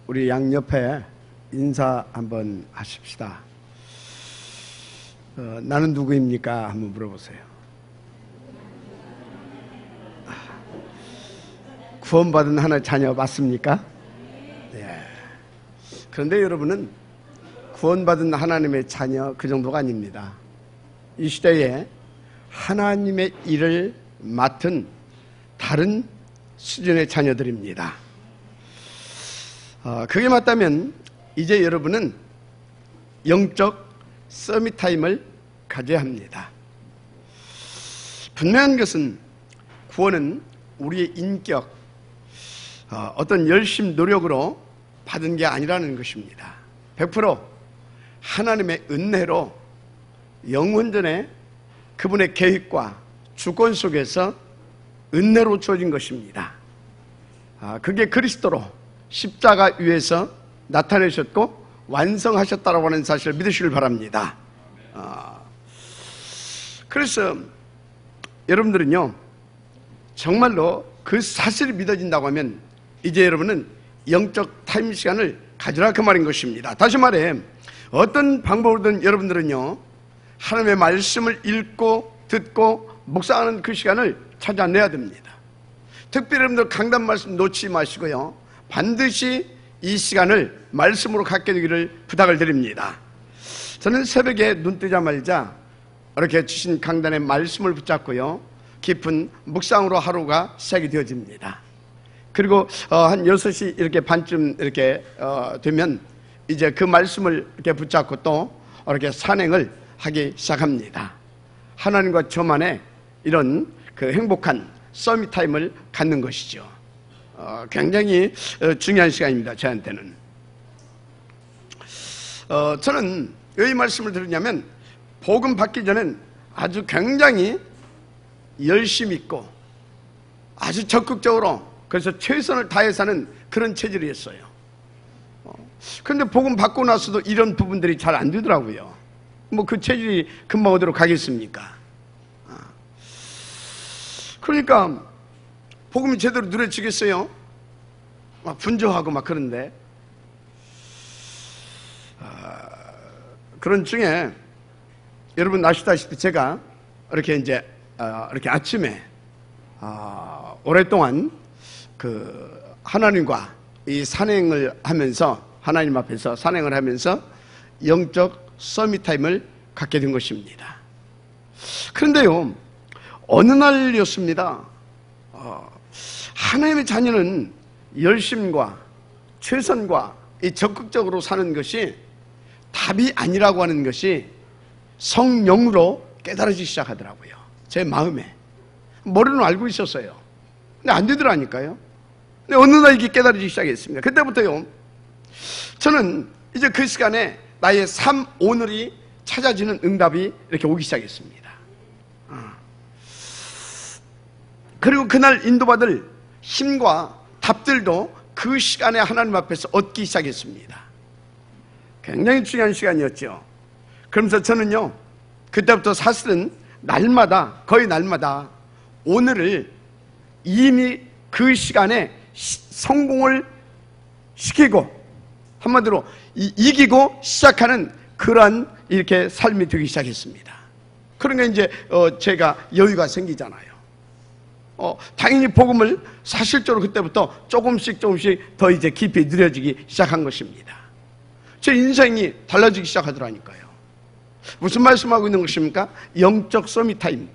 우리 양옆에 인사 한번 하십시다. 나는 누구입니까? 한번 물어보세요. 구원받은 하나님의 자녀 맞습니까? 네. 그런데 여러분은 구원받은 하나님의 자녀 그 정도가 아닙니다. 이 시대에 하나님의 일을 맡은 다른 수준의 자녀들입니다. 그게 맞다면 이제 여러분은 영적 서밋타임을 가져야 합니다. 분명한 것은 구원은 우리의 인격, 어떤 열심 노력으로 받은 게 아니라는 것입니다. 100% 하나님의 은혜로 영원전에 그분의 계획과 주권 속에서 은혜로 주어진 것입니다. 그게 그리스도로 십자가 위에서 나타내셨고 완성하셨다고 하는 사실을 믿으시길 바랍니다. 그래서 여러분들은요, 정말로 그 사실이 믿어진다고 하면 이제 여러분은 영적 타임 시간을 가지라 그 말인 것입니다. 다시 말해 어떤 방법으로든 여러분들은요, 하나님의 말씀을 읽고 듣고 묵상하는 그 시간을 찾아내야 됩니다. 특별히 여러분들 강단 말씀 놓치지 마시고요, 반드시 이 시간을 말씀으로 갖게 되기를 부탁을 드립니다. 저는 새벽에 눈 뜨자마자 이렇게 주신 강단의 말씀을 붙잡고요, 깊은 묵상으로 하루가 시작이 되어집니다. 그리고 한 6시 이렇게 반쯤 이렇게 되면 이제 그 말씀을 이렇게 붙잡고 또 이렇게 산행을 하기 시작합니다. 하나님과 저만의 이런 그 행복한 서밋 타임을 갖는 것이죠. 굉장히 중요한 시간입니다. 저한테는. 저는 왜 이 말씀을 드리냐면, 복음 받기 전엔 아주 굉장히 열심히 있고 아주 적극적으로, 그래서 최선을 다해 사는 그런 체질이었어요. 그런데 복음 받고 나서도 이런 부분들이 잘 안 되더라고요. 뭐 그 체질이 금방 어디로 가겠습니까? 그러니까 복음이 제대로 누려지겠어요? 막 분주하고 막 그런데, 그런 중에 여러분 아시다시피 제가 이렇게 이제 이렇게 아침에 오랫동안 그 하나님과 이 산행을 하면서, 하나님 앞에서 산행을 하면서 영적 서밋 타임을 갖게 된 것입니다. 그런데요, 어느 날이었습니다. 하나님의 자녀는 열심과 최선과 이 적극적으로 사는 것이 답이 아니라고 하는 것이 성령으로 깨달아지기 시작하더라고요. 제 마음에. 머리로는 알고 있었어요. 근데 안 되더라니까요. 근데 어느 날 이게 깨달아지기 시작했습니다. 그때부터요, 저는 이제 그 시간에 나의 삶 오늘이 찾아지는 응답이 이렇게 오기 시작했습니다. 그리고 그날 인도받을 힘과 답들도 그 시간에 하나님 앞에서 얻기 시작했습니다. 굉장히 중요한 시간이었죠. 그러면서 저는요, 그때부터 사실은 날마다, 거의 날마다 오늘을 이미 그 시간에 성공을 시키고, 한마디로 이기고 시작하는 그러한 이렇게 삶이 되기 시작했습니다. 그러니까 이제 제가 여유가 생기잖아요. 당연히 복음을 사실적으로 그때부터 조금씩 더 이제 깊이 누려지기 시작한 것입니다. 제 인생이 달라지기 시작하더라니까요. 무슨 말씀하고 있는 것입니까? 영적 서밋 타임.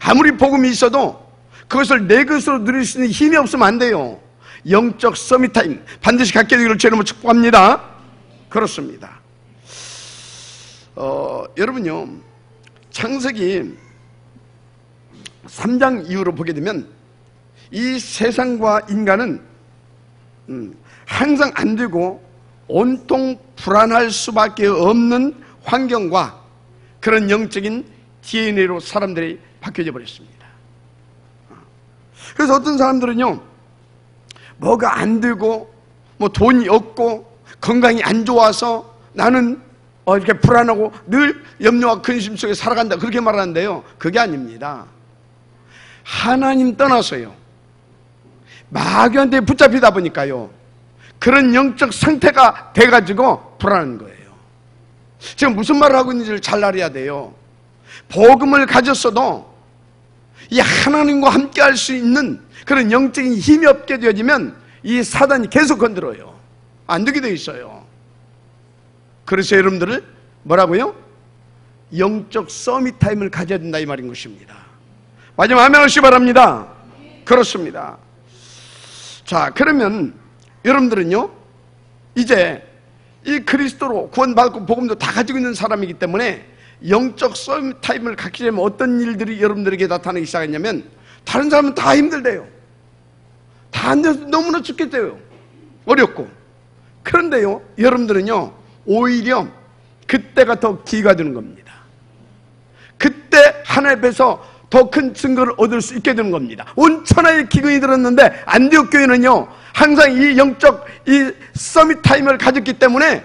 아무리 복음이 있어도 그것을 내 것으로 누릴 수 있는 힘이 없으면 안 돼요. 영적 서밋 타임 반드시 갖게 되기를 제 이름으로 축복합니다. 그렇습니다. 여러분요, 창세기 3장 이후로 보게 되면 이 세상과 인간은 항상 안 되고 온통 불안할 수밖에 없는 환경과 그런 영적인 DNA로 사람들이 바뀌어져 버렸습니다. 그래서 어떤 사람들은요, 뭐가 안 되고 뭐 돈이 없고 건강이 안 좋아서 나는 이렇게 불안하고 늘 염려와 근심 속에 살아간다, 그렇게 말하는데요, 그게 아닙니다. 하나님 떠나서요, 마귀한테 붙잡히다 보니까요, 그런 영적 상태가 돼가지고 불안한 거예요. 지금 무슨 말을 하고 있는지를 잘 알아야 돼요. 복음을 가졌어도 이 하나님과 함께 할 수 있는 그런 영적인 힘이 없게 되어지면 이 사단이 계속 건드려요. 안 되게 돼 있어요. 그래서 여러분들을 뭐라고요? 영적 서밋 타임을 가져야 된다 이 말인 것입니다. 마지막 아멘 하시기 바랍니다. 그렇습니다. 자, 그러면 여러분들은요 이제 이 그리스도로 구원받고 복음도 다 가지고 있는 사람이기 때문에 영적 서밋 타임을 갖게 되면 어떤 일들이 여러분들에게 나타나기 시작했냐면, 다른 사람은 다 힘들대요. 다 안 돼서 너무나 죽겠대요. 어렵고. 그런데요 여러분들은요 오히려 그때가 더 기회가 되는 겁니다. 그때 하나님 앞에서 더 큰 증거를 얻을 수 있게 되는 겁니다. 온 천하의 기근이 들었는데 안디옥 교회는요 항상 이 영적 이 서밋 타임을 가졌기 때문에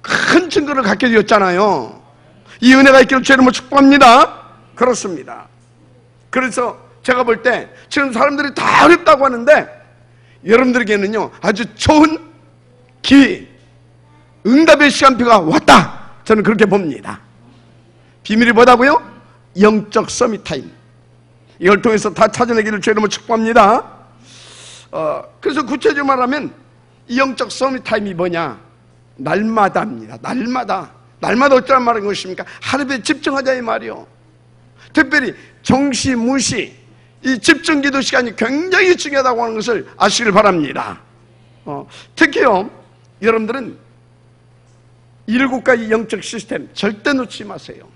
큰 증거를 갖게 되었잖아요. 이 은혜가 있기를 주의 이름으로 축복합니다. 그렇습니다. 그래서 제가 볼 때 지금 사람들이 다 어렵다고 하는데 여러분들에게는요 아주 좋은 기회, 응답의 시간표가 왔다, 저는 그렇게 봅니다. 비밀이 뭐다고요? 영적 서밋 타임. 이걸 통해서 다 찾아내기를 주의 이름으로 축복합니다. 그래서 구체적으로 말하면 이 영적 서밋 타임이 뭐냐? 날마다입니다. 날마다 어쩌란 말인 것입니까? 하루에 집중하자 이 말이요. 특별히 정시, 무시, 이 집중기도 시간이 굉장히 중요하다고 하는 것을 아시길 바랍니다. 특히요 여러분들은 7가지 영적 시스템 절대 놓치지 마세요.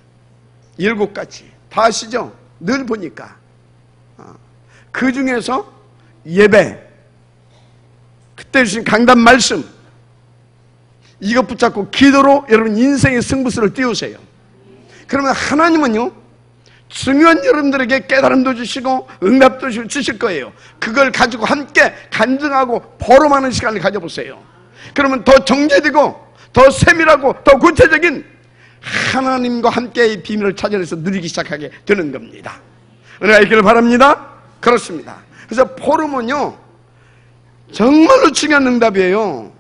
7가지 다 아시죠? 늘 보니까. 그 중에서 예배, 그때 주신 강단 말씀, 이것 붙잡고 기도로 여러분 인생의 승부수를 띄우세요. 그러면 하나님은요 중요한 여러분들에게 깨달음도 주시고 응답도 주실 거예요. 그걸 가지고 함께 간증하고 포럼하는 시간을 가져보세요. 그러면 더 정제되고 더 세밀하고 더 구체적인 하나님과 함께의 비밀을 찾아내서 누리기 시작하게 되는 겁니다. 은혜가 있기를 바랍니다. 그렇습니다. 그래서 포럼은요 정말로 중요한 응답이에요.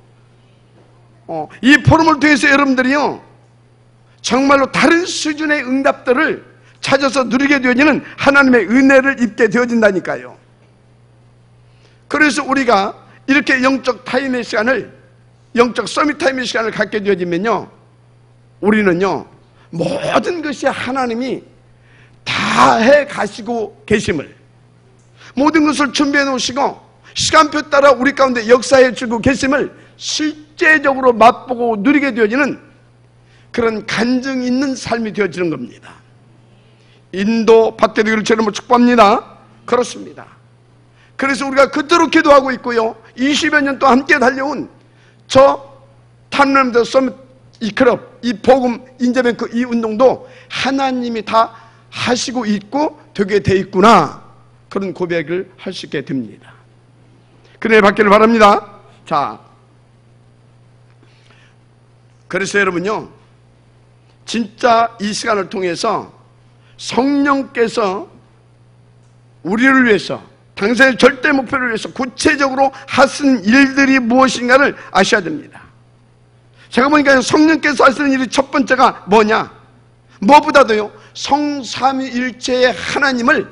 이 포럼을 통해서 여러분들이요 정말로 다른 수준의 응답들을 찾아서 누리게 되어지는 하나님의 은혜를 입게 되어진다니까요. 그래서 우리가 이렇게 영적 타임의 시간을, 영적 서밋 타임의 시간을 갖게 되어지면요 우리는요 모든 것이 하나님이 다 해 가시고 계심을, 모든 것을 준비해 놓으시고 시간표 따라 우리 가운데 역사해 주고 계심을 실제적으로 맛보고 누리게 되어지는 그런 간증이 있는 삶이 되어지는 겁니다. 인도 받게 되기를 주의 이름으로 축복합니다. 그렇습니다. 그래서 우리가 그토록 기도하고 있고요 20여 년 동안 함께 달려온 저 탐람더 서밋 이 클럽, 이 복음 인재뱅크 이 운동도 하나님이 다 하시고 있고 되게 돼 있구나, 그런 고백을 할 수 있게 됩니다. 그래 받기를 바랍니다. 자, 그래서 여러분요 진짜 이 시간을 통해서 성령께서 우리를 위해서, 당신의 절대 목표를 위해서 구체적으로 하신 일들이 무엇인가를 아셔야 됩니다. 제가 보니까 성령께서 하시는 일이 첫 번째가 뭐냐? 무엇보다도요 성삼위일체의 하나님을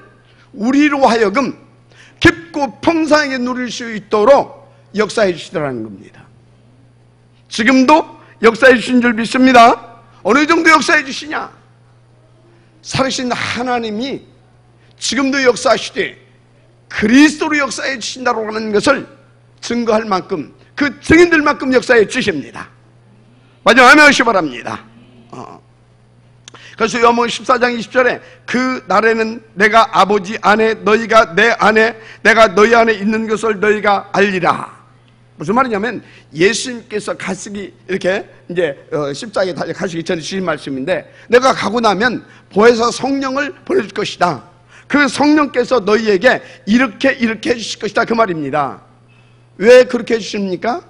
우리로 하여금 깊고 풍성하게 누릴 수 있도록 역사해 주시더라는 겁니다. 지금도 역사해 주신 줄 믿습니다. 어느 정도 역사해 주시냐? 살아계신 하나님이 지금도 역사하시되 그리스도로 역사해 주신다고 하는 것을 증거할 만큼, 그 증인들만큼 역사해 주십니다. 마지막 아멘 하시기 바랍니다. 그래서 요한복음 14장 20절에 그 날에는 내가 아버지 안에 너희가 내 안에 내가 너희 안에 있는 것을 너희가 알리라. 무슨 말이냐면 예수님께서 가시기 이렇게 이제 십자가에 달려 가시기 전에 주신 말씀인데, 내가 가고 나면 보혜사 성령을 보내줄 것이다. 그 성령께서 너희에게 이렇게 해주실 것이다, 그 말입니다. 왜 그렇게 해주십니까?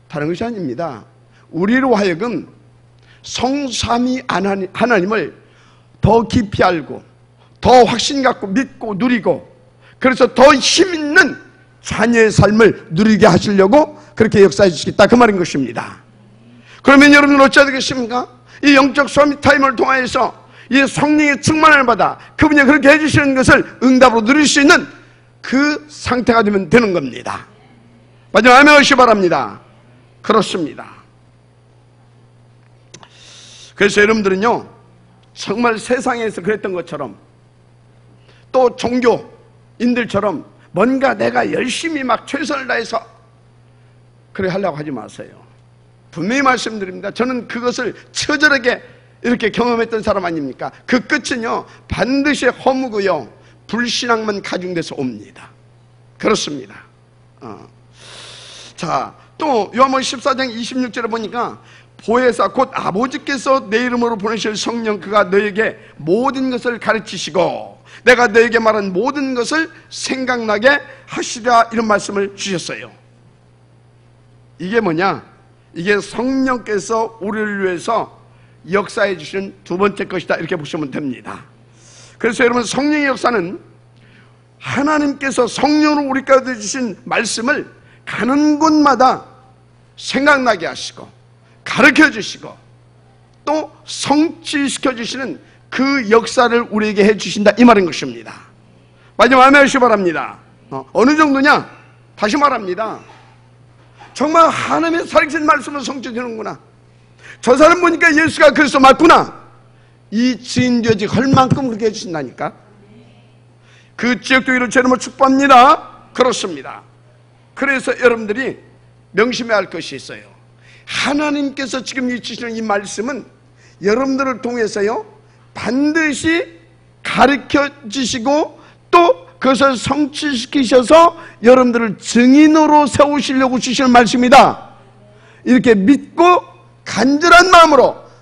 다른 것이 아닙니다. 우리로 하여금 성삼위 하나님을 더 깊이 알고 더 확신 갖고 믿고 누리고, 그래서 더 힘있는 자녀의 삶을 누리게 하시려고 그렇게 역사해 주시겠다 그 말인 것입니다. 그러면 여러분 어찌해야 되겠습니까? 이 영적 서밋 타임을 통하여서 이 성령의 충만을 받아 그분이 그렇게 해주시는 것을 응답으로 누릴 수 있는 그 상태가 되면 되는 겁니다. 마지막 아멘 하시기 바랍니다. 그렇습니다. 그래서 여러분들은요, 정말 세상에서 그랬던 것처럼 또 종교인들처럼 뭔가 내가 열심히 막 최선을 다해서 그래 하려고 하지 마세요. 분명히 말씀드립니다. 저는 그것을 처절하게 이렇게 경험했던 사람 아닙니까? 그 끝은요, 반드시 허무고요, 불신앙만 가중돼서 옵니다. 그렇습니다. 자, 또 요한복음 14장 26절에 보니까 보혜사 곧 아버지께서 내 이름으로 보내실 성령 그가 너에게 모든 것을 가르치시고 내가 너에게 말한 모든 것을 생각나게 하시리라 이런 말씀을 주셨어요. 이게 뭐냐? 이게 성령께서 우리를 위해서 역사해 주신 두 번째 것이다 이렇게 보시면 됩니다. 그래서 여러분, 성령의 역사는 하나님께서 성령으로 우리 가운데 주신 말씀을 가는 곳마다 생각나게 하시고 가르쳐 주시고 또 성취시켜 주시는 그 역사를 우리에게 해 주신다 이 말인 것입니다. 마지막 아멘 하시기 바랍니다. 어느 정도냐? 다시 말합니다. 정말 하나님의 살아계신 말씀을 성취되는구나, 저 사람 보니까 예수가 그리스도 맞구나, 이 증인되어지 할 만큼 그렇게 해주신다니까. 그 지역도 이를 제름을 축복합니다. 그렇습니다. 그래서 여러분들이 명심해야 할 것이 있어요. 하나님께서 지금 주시는 이 말씀은 여러분들을 통해서요 반드시 가르쳐 주시고 또 그것을 성취시키셔서 여러분들을 증인으로 세우시려고 주시는 말씀이다. 이렇게 믿고 간절한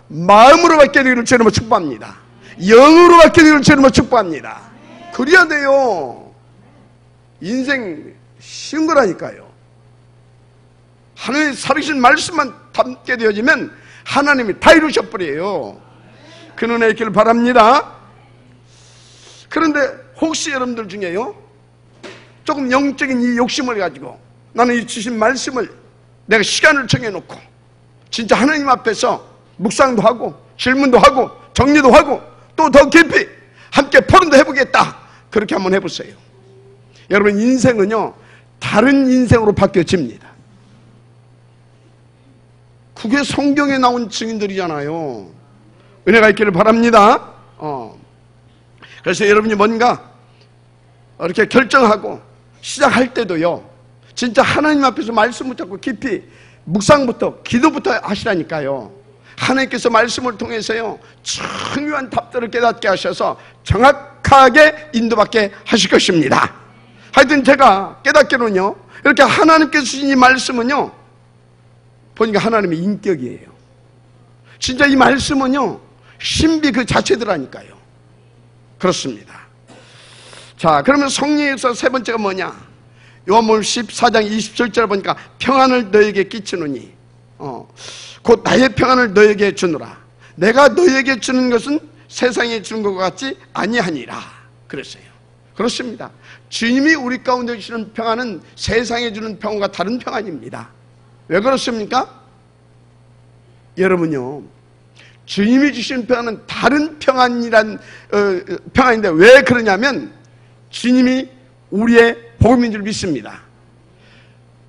마음으로 받게 되기를 주님으로 축복합니다. 영으로 받게 되기를 주님으로 축복합니다. 그래야 돼요. 인생 쉬운 거라니까요. 하나님의 살아계신 말씀만 담게 되어지면 하나님이 다 이루셔버려요. 그 은혜 있기를 바랍니다. 그런데 혹시 여러분들 중에요 조금 영적인 이 욕심을 가지고 나는 이 주신 말씀을 내가 시간을 정해놓고 진짜 하나님 앞에서 묵상도 하고 질문도 하고 정리도 하고 또 더 깊이 함께 포럼도 해보겠다, 그렇게 한번 해보세요. 여러분, 인생은요 다른 인생으로 바뀌어집니다. 그게 성경에 나온 증인들이잖아요. 은혜가 있기를 바랍니다. 그래서 여러분이 뭔가 이렇게 결정하고 시작할 때도요 진짜 하나님 앞에서 말씀 붙잡고 깊이 묵상부터 기도부터 하시라니까요. 하나님께서 말씀을 통해서요 중요한 답들을 깨닫게 하셔서 정확하게 인도받게 하실 것입니다. 하여튼 제가 깨닫기로는요 이렇게 하나님께서 주신 이 말씀은요 보니까 하나님의 인격이에요. 진짜 이 말씀은요 신비 그 자체더라니까요. 그렇습니다. 자, 그러면 성령의 역사 세 번째가 뭐냐? 요한복음 14장 27절에 보니까 평안을 너에게 끼치노니 곧 나의 평안을 너에게 주노라. 내가 너에게 주는 것은 세상에 주는 것 같지 아니하니라 그랬어요. 그렇습니다. 주님이 우리 가운데 주시는 평안은 세상에 주는 평안과 다른 평안입니다. 왜 그렇습니까? 여러분요 주님이 주신 평안은 다른 평안이란 평안인데 왜 그러냐면 주님이 우리의 복음인 줄 믿습니다.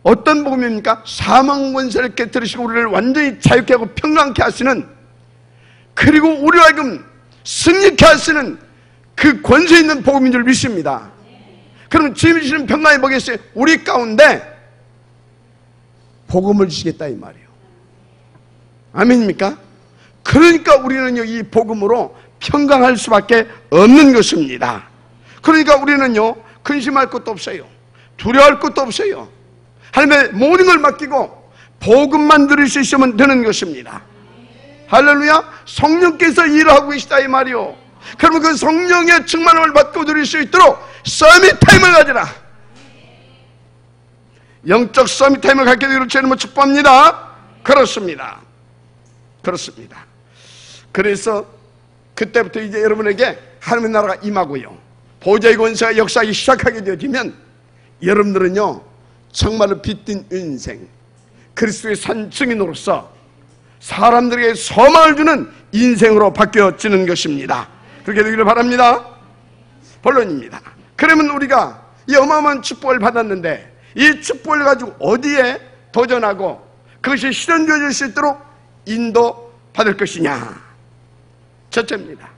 어떤 복음입니까? 사망 권세를 깨뜨리시고 우리를 완전히 자유케 하고 평강케 하시는, 그리고 우리와 하여금 승리케 하시는 그 권세 있는 복음인 줄 믿습니다. 그러면 주님이 주시는 평강이 뭐겠어요? 우리 가운데 복음을 주시겠다 이 말이에요. 아멘입니까? 그러니까 우리는요 이 복음으로 평강할 수밖에 없는 것입니다. 그러니까 우리는요 근심할 것도 없어요. 두려워할 것도 없어요. 하나님의 모든 걸 맡기고 복음만 들을 수 있으면 되는 것입니다. 할렐루야. 성령께서 일을 하고 계시다 이 말이요. 그러면 그 성령의 충만함을 받고 누릴 수 있도록 서밋 타임을 가지라. 영적 서밋 타임을 갖게 되기를 주님을 축복합니다. 그렇습니다. 그렇습니다. 그래서 그때부터 이제 여러분에게 하나님의 나라가 임하고요 보좌의 권세가 역사하기 시작하게 되어지면 여러분들은요 정말로 빛든 인생, 그리스도의 산 증인으로서 사람들에게 소망을 주는 인생으로 바뀌어지는 것입니다. 그렇게 되기를 바랍니다. 본론입니다. 그러면 우리가 이 어마어마한 축복을 받았는데 이 축복을 가지고 어디에 도전하고 그것이 실현되어질 수 있도록 인도받을 것이냐. 첫째입니다.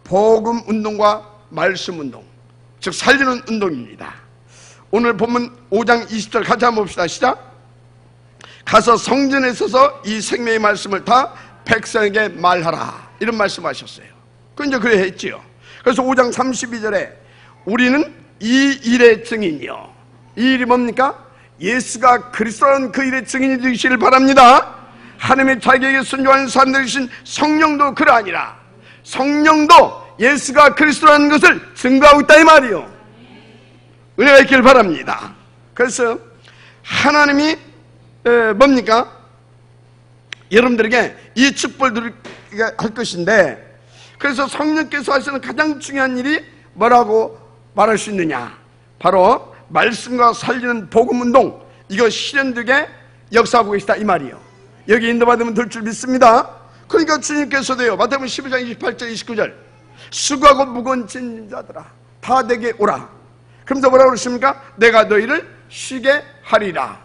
복음 운동과 말씀 운동, 즉 살리는 운동입니다. 오늘 본문 5장 20절 같이 한번 봅시다. 시작. 가서 성전에 서서 이 생명의 말씀을 다 백성에게 말하라, 이런 말씀하셨어요. 그 이제 그래 했지요. 그래서 5장 32절에 우리는 이 일의 증인이요. 이 일이 뭡니까? 예수가 그리스도라는 그 일의 증인이 되시길 바랍니다. 하나님의 자기에게 순종하는 사람들이신 성령도 그러하니라. 성령도 예수가 그리스도라는 것을 증거하고 있다 이 말이요. 은혜가 있길 바랍니다. 그래서 하나님이 뭡니까? 여러분들에게 이 축복을 할 것인데, 그래서 성령께서 하시는 가장 중요한 일이 뭐라고 말할 수 있느냐? 바로 말씀과 살리는 복음운동, 이거 실현되게 역사하고 계시다 이 말이에요. 여기 인도받으면 될 줄 믿습니다. 그러니까 주님께서도요, 마태복음 12장 28절 29절 수고하고 무거운 짐진 자들아 다 내게 오라. 그러면서 뭐라고 그러십니까? 내가 너희를 쉬게 하리라.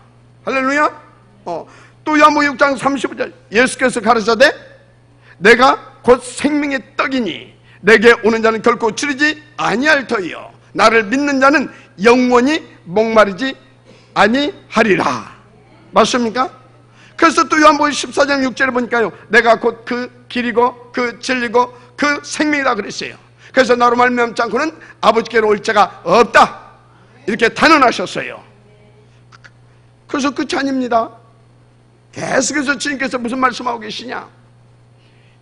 할렐루야. 또 요한복음 6장 35절 예수께서 가르쳐되 내가 곧 생명의 떡이니 내게 오는 자는 결코 줄이지 아니할 터이요 나를 믿는 자는 영원히 목마르지 아니하리라. 맞습니까? 그래서 또 요한복음 14장 6절에 보니까요, 내가 곧 그 길이고 그 진리고 그 생명이다 그랬어요. 그래서 나로 말미암지 않고는 아버지께로 올 자가 없다, 이렇게 단언하셨어요. 그래서 끝이 아닙니다. 계속해서 주님께서 무슨 말씀하고 계시냐?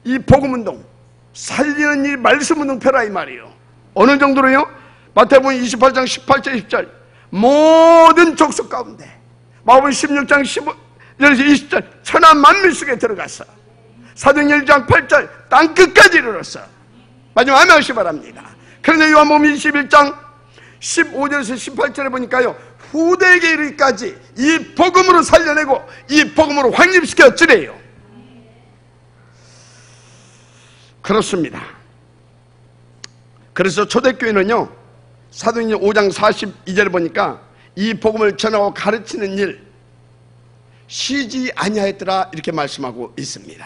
이 복음운동, 살리는 일 말씀운동 펴라 이 말이에요. 어느 정도로요? 마태복음 28장 18절 10절 모든 족속 가운데, 마태복음 16장 15절 20절 천하 만민 속에 들어가서, 사도행전 1장 8절 땅끝까지 이르렀어. 마지막 아멘 하시기 바랍니다. 그런데 요한복음 21장 15절에서 18절에 보니까요, 후대에게 이르기까지 이 복음으로 살려내고 이 복음으로 확립시켜 주래요. 그렇습니다. 그래서 초대교회는요, 사도행전 5장 42절에 보니까 이 복음을 전하고 가르치는 일 쉬지 아니하였더라, 이렇게 말씀하고 있습니다.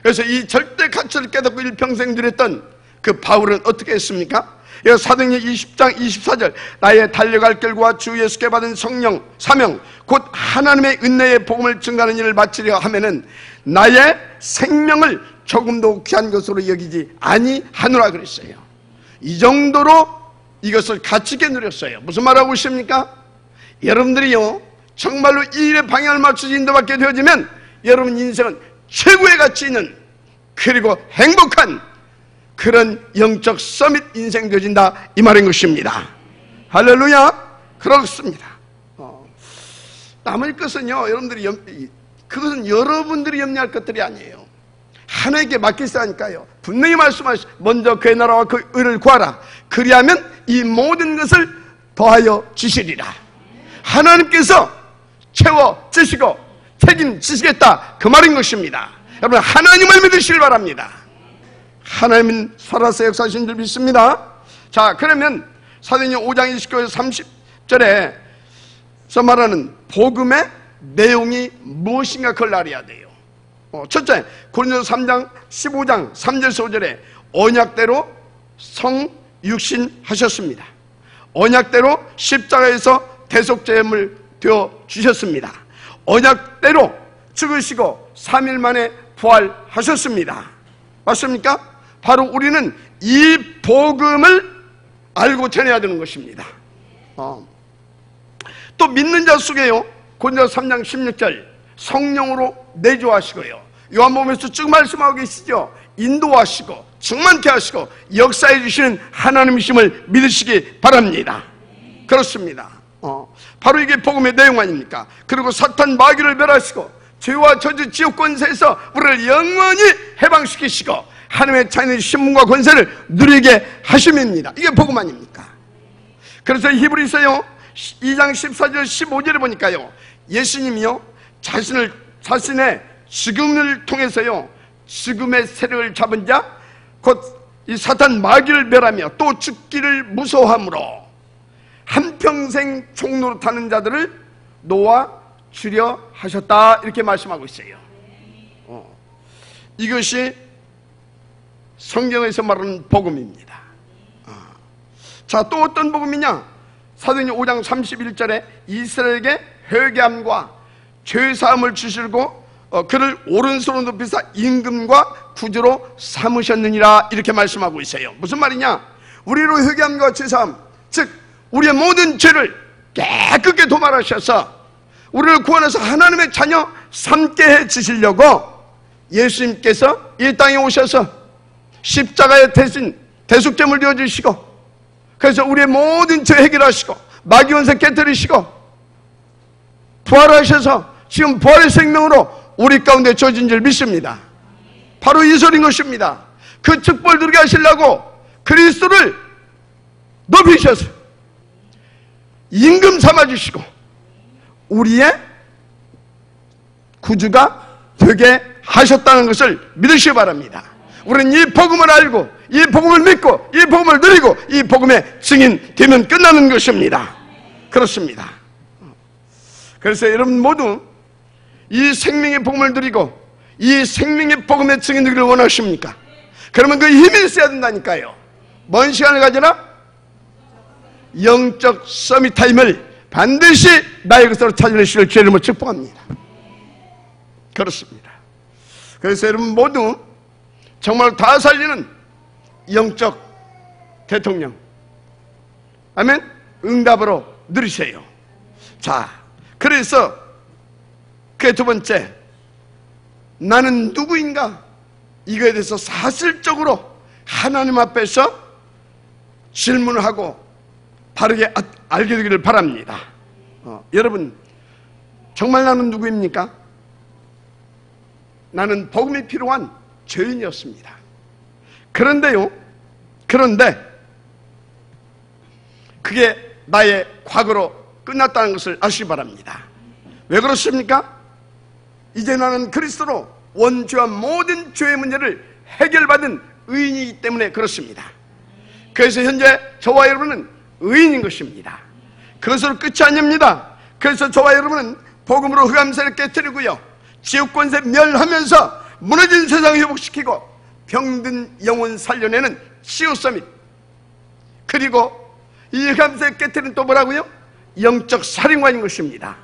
그래서 이 절대 가치를 깨닫고 일평생 누렸던 그 바울은 어떻게 했습니까? 사도행전 20장 24절 나의 달려갈 길과 주 예수께 받은 성령 사명 곧 하나님의 은혜의 복음을 증가하는 일을 마치려 하면은 나의 생명을 조금도 귀한 것으로 여기지 아니하노라 그랬어요. 이 정도로 이것을 가치 있게 누렸어요. 무슨 말하고 있습니까? 여러분들이요 정말로 이 일에 방향을 맞춰서 인도받게 되어지면 여러분 인생은 최고의 가치 있는, 그리고 행복한 그런 영적 서밋 인생 되어진다 이 말인 것입니다. 할렐루야. 그렇습니다. 남의 것은요, 여러분들이 그것은 여러분들이 염려할 것들이 아니에요. 하나님께 맡기시라니까요. 분명히 말씀하시, 먼저 그의 나라와 그 의를 구하라. 그리하면 이 모든 것을 더하여 주시리라. 하나님께서 채워 주시고 책임지시겠다, 그 말인 것입니다. 여러분 하나님을 믿으시길 바랍니다. 하나님은 살아서 역사하신 줄 믿습니다. 자, 그러면 사도행전 5장 29에서 30절에서 말하는 복음의 내용이 무엇인가 그걸 알아야 돼요. 첫째, 고린도서 3장 15장 3절에서 5절에 언약대로 성육신하셨습니다. 언약대로 십자가에서 대속제물 되어 주셨습니다. 언약대로 죽으시고 3일 만에 부활하셨습니다. 맞습니까? 바로 우리는 이 복음을 알고 전해야 되는 것입니다. 또 믿는 자 속에요, 고린도서 3장 16절 성령으로 내주하시고요, 요한복음에서 쭉 말씀하고 계시죠. 인도하시고 충만케 하시고 역사해 주시는 하나님이심을 믿으시기 바랍니다. 그렇습니다. 바로 이게 복음의 내용 아닙니까? 그리고 사탄 마귀를 멸하시고 죄와 저주 지옥 권세에서 우리를 영원히 해방시키시고 하나님의 자녀의 신분과 권세를 누리게 하심입니다. 이게 복음 아닙니까? 그래서 히브리서요 2장 14절 15절에 보니까요, 예수님이요 자신의 죽음을 통해서요 죽음의 세력을 잡은 자 곧 이 사탄 마귀를 멸하며 또 죽기를 무서워함으로 한평생 종로로 타는 자들을 놓아 주려 하셨다, 이렇게 말씀하고 있어요. 이것이 성경에서 말하는 복음입니다. 자, 또 어떤 복음이냐? 사도행전 5장 31절에 이스라엘에게 회개함과 죄사함을 주시고 그를 오른손으로 높이사 임금과 구주로 삼으셨느니라, 이렇게 말씀하고 있어요. 무슨 말이냐? 우리로 회개함과 죄사함, 즉 우리의 모든 죄를 깨끗게 도말하셔서 우리를 구원해서 하나님의 자녀 삼게 해 주시려고 예수님께서 이 땅에 오셔서 십자가의 대신 대속제물 되어주시고, 그래서 우리의 모든 죄 해결하시고 마귀 원수 깨뜨리시고 부활하셔서 지금 부활의 생명으로 우리 가운데 주어진 줄 믿습니다. 바로 이 소리인 것입니다. 그 축복을 누리게 하시려고 그리스도를 높이셔서 임금 삼아주시고 우리의 구주가 되게 하셨다는 것을 믿으시기 바랍니다. 우리는 이 복음을 알고 이 복음을 믿고 이 복음을 누리고 이 복음의 증인 되면 끝나는 것입니다. 그렇습니다. 그래서 여러분 모두 이 생명의 복음을 누리고 이 생명의 복음의 증인 되기를 원하십니까? 그러면 그 힘이 있어야 된다니까요. 뭔 시간을 가져라? 영적 서밋 타임을 반드시 나의 것으로 찾아내시길 주의 이름으로 축복합니다. 그렇습니다. 그래서 여러분 모두 정말 다 살리는 영적 대통령, 아멘, 응답으로 누리세요. 자, 그래서 그 두 번째, 나는 누구인가? 이거에 대해서 사실적으로 하나님 앞에서 질문을 하고 바르게 알게 되기를 바랍니다. 여러분, 정말 나는 누구입니까? 나는 복음이 필요한 죄인이었습니다. 그런데 그게 나의 과거로 끝났다는 것을 아시기 바랍니다. 왜 그렇습니까? 이제 나는 그리스도로 원죄와 모든 죄의 문제를 해결받은 의인이기 때문에 그렇습니다. 그래서 현재 저와 여러분은 의인인 것입니다. 그것으로 끝이 아닙니다. 그래서 저와 여러분은 복음으로 흑암세를 깨뜨리고요, 지옥 권세 멸하면서 무너진 세상을 회복시키고 병든 영혼 살려내는 치유 서밋, 그리고 이 흑암세를 깨뜨리는 또 뭐라고요? 영적 살인관인 것입니다.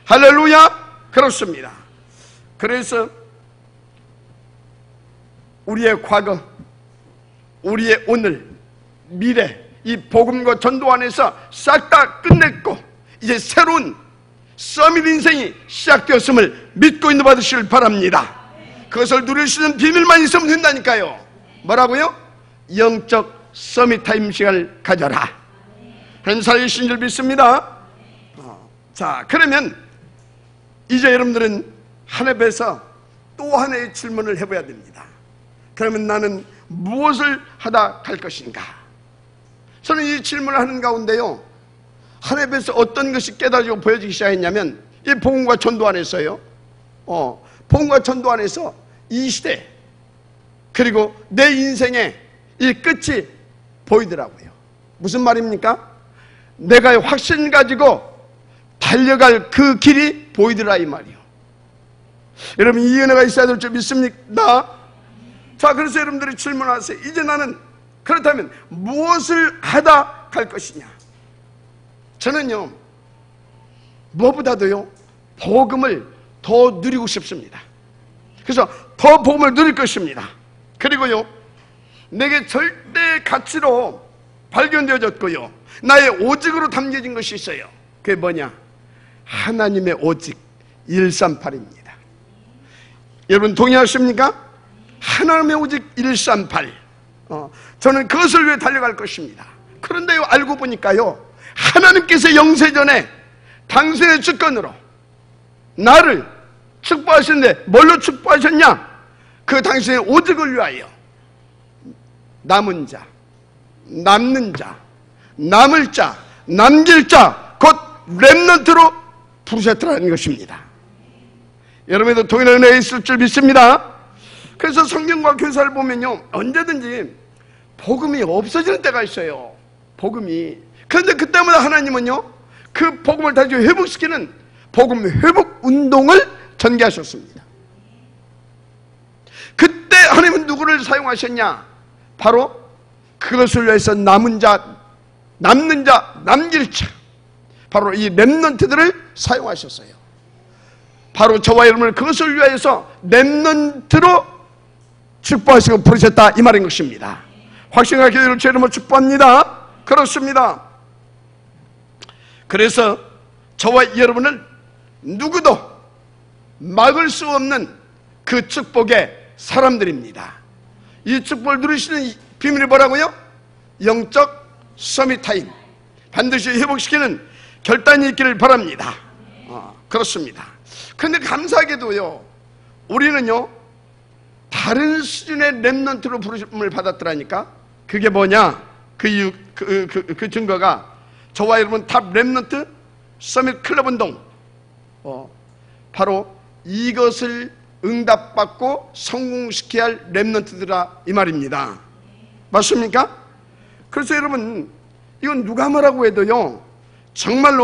할렐루야. 그렇습니다. 그래서 우리의 과거, 우리의 오늘, 미래, 이 복음과 전도 안에서 싹 다 끝냈고 이제 새로운 서밋 인생이 시작되었음을 믿고 인도 받으시길 바랍니다. 그것을 누릴 수 있는 비밀만 있으면 된다니까요. 뭐라고요? 영적 서밋 타임 시간을 가져라. 한사이신 줄 믿습니다. 자, 그러면 이제 여러분들은 하나님께서 또 하나의 질문을 해봐야 됩니다. 그러면 나는 무엇을 하다 갈 것인가? 저는 이 질문을 하는 가운데요, 하나님께서 어떤 것이 깨달아지고 보여지기 시작했냐면 이 복음과 전도 안에서요, 복음과 전도 안에서 이 시대 그리고 내 인생의 이 끝이 보이더라고요. 무슨 말입니까? 내가 확신 가지고 달려갈 그 길이 보이더라, 이 말이요. 여러분, 이 은혜가 있어야 될 줄 믿습니까? 자, 그래서 여러분들이 질문하세요. 이제 나는 그렇다면 무엇을 하다 갈 것이냐? 저는요, 무엇보다도요, 복음을 더 누리고 싶습니다. 그래서 더 복음을 누릴 것입니다. 그리고요, 내게 절대 가치로 발견되어졌고요, 나의 오직으로 담겨진 것이 있어요. 그게 뭐냐? 하나님의 오직 138입니다. 여러분 동의하십니까? 하나님의 오직 138. 저는 그것을 위해 달려갈 것입니다. 그런데요, 알고 보니까요, 하나님께서 영세전에 당신의 주권으로 나를 축복하시는데 뭘로 축복하셨냐? 그 당신의 오직을 위하여 남은 자, 남는 자, 남을 자, 남길 자, 렘넌트로 부르셨더라는 것입니다. 여러분도 동일한 은혜가 있을 줄 믿습니다. 그래서 성경과 교사를 보면요, 언제든지 복음이 없어지는 때가 있어요. 복음이. 그런데 그때마다 하나님은요, 그 복음을 다시 회복시키는 복음 회복 운동을 전개하셨습니다. 그때 하나님은 누구를 사용하셨냐? 바로 그것을 위해서 남는 자, 남길 자, 바로 이 렘넌트들을 사용하셨어요. 바로 저와 여러분을 그것을 위하여서 렘넌트로 축복하시고 부르셨다, 이 말인 것입니다. 확신과 기도를 제 이름으로 축복합니다. 그렇습니다. 그래서 저와 여러분은 누구도 막을 수 없는 그 축복의 사람들입니다. 이 축복을 누리시는 비밀이 뭐라고요? 영적 서밋타임, 반드시 회복시키는 결단이 있기를 바랍니다. 그렇습니다. 그런데 감사하게도요, 우리는요 다른 수준의 렘넌트로 부르심을 받았더라니까. 그게 뭐냐? 그 이유, 그 증거가 저와 여러분 탑 렘넌트 서밋 클럽 운동, 바로 이것을 응답받고 성공시켜야 할 렘넌트들아, 이 말입니다. 맞습니까? 그래서 여러분, 이건 누가 뭐라고 해도요, 정말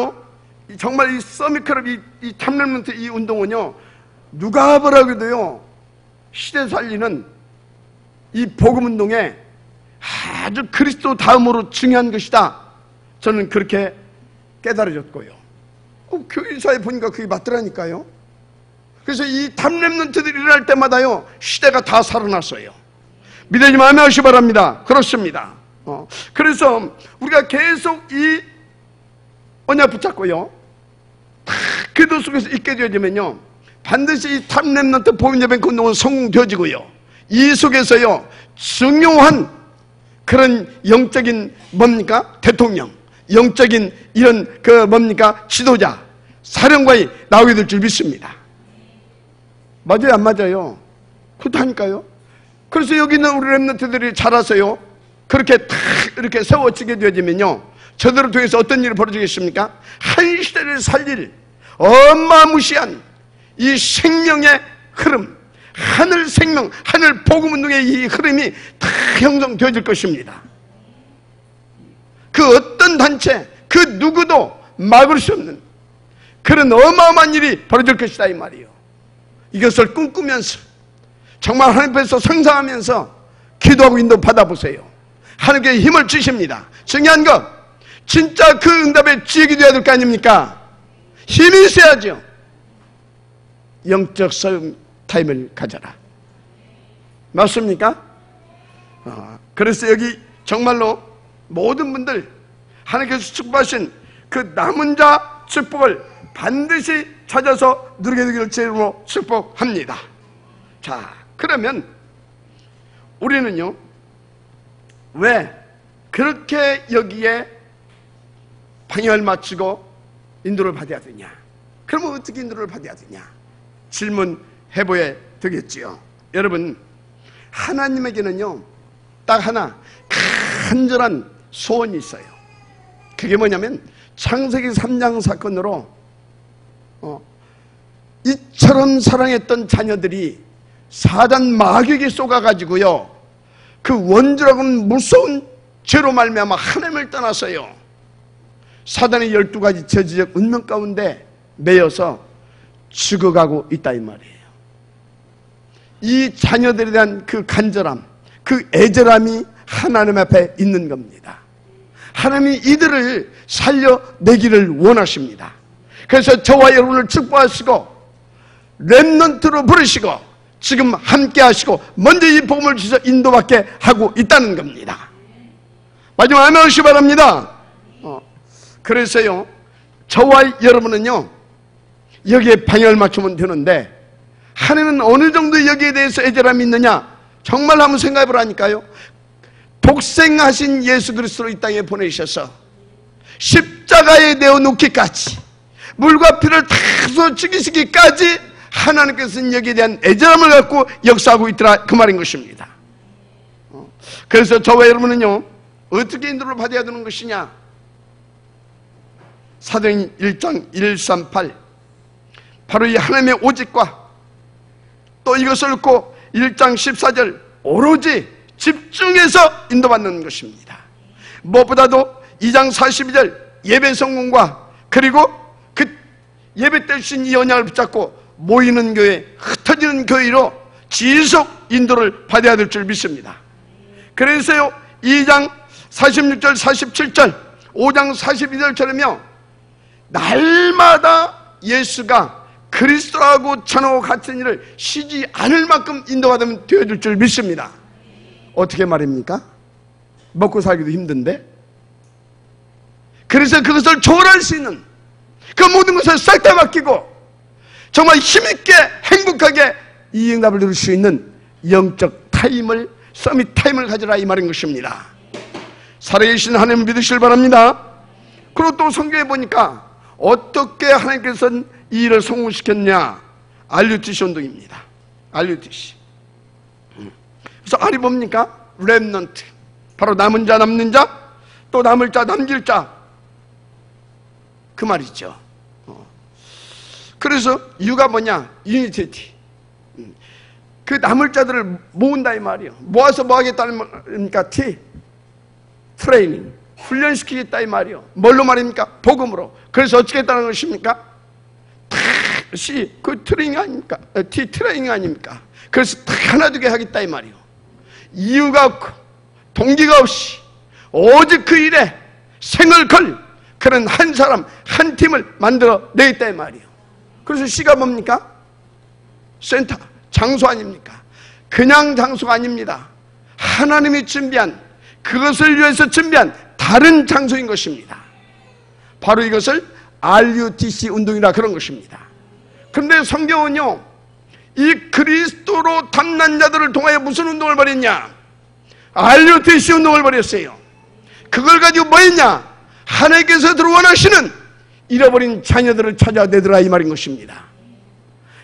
이 서밋 클럽, 이 탑 렘넌트 이 운동은요, 누가 뭐라고 해도요, 시대 살리는 이 복음 운동에 아주 그리스도 다음으로 중요한 것이다. 저는 그렇게 깨달아졌고요. 교회사에 보니까 그게 맞더라니까요. 그래서 이 탑 렘넌트들이 일어날 때마다요, 시대가 다 살아났어요. 믿으시면 아멘 하시기 바랍니다. 그렇습니다. 그래서 우리가 계속 이 언약 붙잡고요, 기도 속에서 있게 되어지면요, 반드시 이 탑 렘넌트 복음 예배 운동은 성공되어지고요, 이 속에서요 중요한 그런 영적인 뭡니까? 대통령, 영적인 이런 지도자, 사령관이 나오게 될 줄 믿습니다. 맞아요, 안 맞아요? 그렇다니까요. 그래서 여기 있는 우리 렘넌트들이 자라서요, 그렇게 탁 이렇게 세워지게 되어지면요, 저들을 통해서 어떤 일이 벌어지겠습니까? 한 시대를 살릴 어마무시한 이 생명의 흐름, 하늘 생명, 하늘 복음 운동의 이 흐름이 다 형성되어질 것입니다. 그 어떤 단체, 그 누구도 막을 수 없는 그런 어마어마한 일이 벌어질 것이다, 이 말이에요. 이것을 꿈꾸면서 정말 하나님 앞에서 상상하면서 기도하고 인도 받아보세요. 하나님께 힘을 주십니다. 중요한 것, 진짜 그 응답의 지역이 되어야 될 거 아닙니까? 힘이 있어야죠. 영적 타임을 가져라. 맞습니까? 그래서 여기 정말로 모든 분들 하나님께서 축복하신 그 남은 자 축복을 반드시 찾아서 누리게 되기를 제 이름으로 축복합니다. 자, 그러면 우리는요, 왜 그렇게 여기에 방향을 맞추고 인도를 받아야 되냐? 그러면 어떻게 인도를 받아야 되냐? 질문해봐야 되겠지요. 여러분, 하나님에게는요 딱 하나 간절한 소원이 있어요. 그게 뭐냐면 창세기 3장 사건으로 이처럼 사랑했던 자녀들이 사단 마귀에게 쏘가가지고요, 그 원죄라고는 무서운 죄로 말미암아 하나님을 떠났어요. 사단의 12가지 저지적 운명 가운데 매여서 죽어가고 있다, 이 말이에요. 이 자녀들에 대한 그 간절함, 그 애절함이 하나님 앞에 있는 겁니다. 하나님이 이들을 살려내기를 원하십니다. 그래서 저와 여러분을 축복하시고 렘넌트로 부르시고 지금 함께 하시고 먼저 이 복음을 주셔서 인도받게 하고 있다는 겁니다. 마지막 아멘 하시기 바랍니다. 그래서요, 저와 여러분은요 여기에 방향을 맞추면 되는데, 하나님은 어느 정도 여기에 대해서 애절함이 있느냐, 정말 한번 생각해 보라니까요. 독생하신 예수 그리스도를 이 땅에 보내셔서 십자가에 내어놓기까지, 물과 피를 다소 죽이시기까지 하나님께서는 여기에 대한 애절함을 갖고 역사하고 있더라, 그 말인 것입니다. 그래서 저와 여러분은요 어떻게 인도를 받아야 되는 것이냐, 사도행 1장 138, 바로 이 하나님의 오직과 또 이것을 읽고 1장 14절 오로지 집중해서 인도받는 것입니다. 무엇보다도 2장 42절 예배 성공과 그리고 그 예배 때 주신 이 언약을 붙잡고 모이는 교회, 흩어지는 교회로 지속 인도를 받아야 될 줄 믿습니다. 그래서요 2장 46절 47절 5장 42절처럼요 날마다 예수가 그리스도하고 전하고 같은 일을 쉬지 않을 만큼 인도받으면 되어줄 줄 믿습니다. 어떻게 말입니까? 먹고 살기도 힘든데. 그래서 그것을 초월할 수 있는 그 모든 것을 싹 다 맡기고 정말 힘있게 행복하게 이 응답을 누릴 수 있는 영적 타임을, 서밋 타임을 가져라 이 말인 것입니다. 살아계신 하나님을 믿으시길 바랍니다. 그리고 또 성경에 보니까 어떻게 하나님께서는 이 일을 성공시켰냐? RUTC 운동입니다. RUTC. 그래서 R이 뭡니까? 렘넌트. 바로 남은 자, 남는 자, 또 남을 자, 남길 자. 그 말이죠. 그래서 U가 뭐냐? 유니티티. 그 남을 자들을 모은다 이 말이에요. 모아서 뭐 하겠다는 말입니까? T. 트레이닝. 훈련시키겠다 이 말이에요. 뭘로 말입니까? 복음으로. 그래서 어떻게 했다는 것입니까? C. 그 트레이닝 아닙니까? T. 트레이닝 아닙니까? 그래서 하나 두개 하겠다 이 말이에요. 이유가 없고 동기가 없이 오직 그 일에 생을 걸 그런 한 사람 한 팀을 만들어 내겠다 이 말이에요. 그래서 C가 뭡니까? 센터, 장소 아닙니까? 그냥 장소가 아닙니다. 하나님이 준비한, 그것을 위해서 준비한 다른 장소인 것입니다. 바로 이것을 RUTC 운동이라 그런 것입니다. 그런데 성경은요 이 그리스도로 담난 자들을 통하여 무슨 운동을 벌였냐? RUTC 운동을 벌였어요. 그걸 가지고 뭐 했냐? 하나님께서 원하시는 잃어버린 자녀들을 찾아내더라 이 말인 것입니다.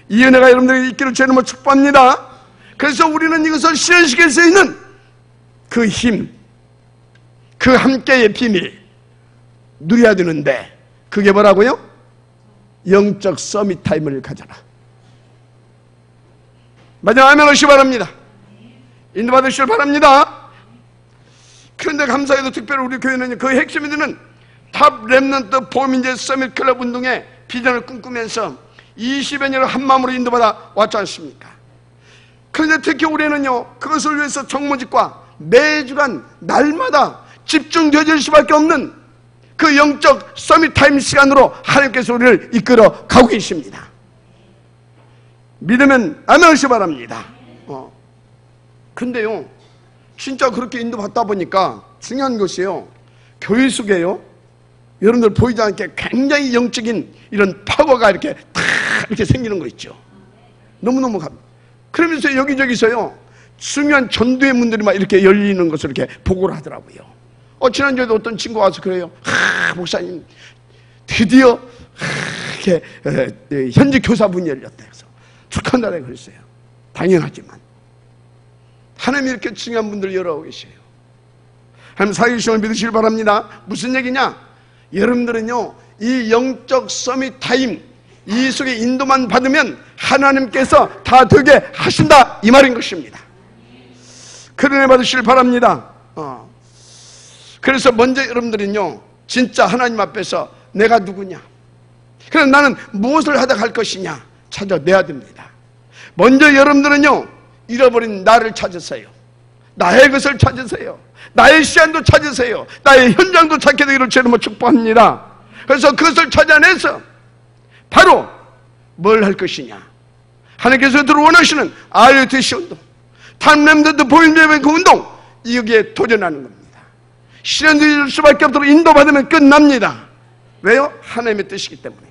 이 은혜가 여러분들에게 있기를 주의 이름으로 축복합니다. 그래서 우리는 이것을 실현시킬 수 있는 그 힘, 그 함께의 비밀 누려야 되는데 그게 뭐라고요? 영적 서밋 타임을 가져라. 마지막 아멘 하시기 바랍니다. 인도받으시길 바랍니다. 그런데 감사해도 특별히 우리 교회는 그 핵심이 되는 탑 렘넌트 보민제 서밋 클럽 운동의 비전을 꿈꾸면서 20여 년을 한마음으로 인도받아 왔지 않습니까? 그런데 특히 우리는요 그것을 위해서 정모직과 매주간 날마다 집중되어질 수밖에 없는 그 영적 서밋 타임 시간으로 하나님께서 우리를 이끌어 가고 계십니다. 믿으면 아멘 하시기 바랍니다. 근데요 진짜 그렇게 인도받다 보니까 중요한 것이에요. 교회 속에요 여러분들 보이지 않게 굉장히 영적인 이런 파워가 이렇게 탁 이렇게 생기는 거 있죠. 너무너무 그러면서 여기저기서요 중요한 전도의 문들이 막 이렇게 열리는 것을 이렇게 보고를 하더라고요. 지난주에도 어떤 친구가 와서 그래요. 목사님 드디어 이렇게 현지 교사분이 열렸다 해서 축하한다고 그랬어요. 당연하지만 하나님이 이렇게 중요한 분들 열어오고 계세요. 하나님 살아계심을 믿으시길 바랍니다. 무슨 얘기냐? 여러분들은요 이 영적 서밋 타임 이 속에 인도만 받으면 하나님께서 다 되게 하신다 이 말인 것입니다. 그런 은혜 받으시길 바랍니다. 그래서 먼저 여러분들은요 진짜 하나님 앞에서 내가 누구냐, 그래서 나는 무엇을 하다 갈 것이냐 찾아내야 됩니다. 먼저 여러분들은요 잃어버린 나를 찾으세요. 나의 것을 찾으세요. 나의 시간도 찾으세요. 나의 현장도 찾게 되기를 주님으로 축복합니다. 그래서 그것을 찾아내서 바로 뭘 할 것이냐, 하나님께서 원하시는 RUTC 운동, 탐렘드드 보인제의 그 운동, 여기에 도전하는 겁니다. 실현될 수밖에 없도록 인도받으면 끝납니다. 왜요? 하나님의 뜻이기 때문에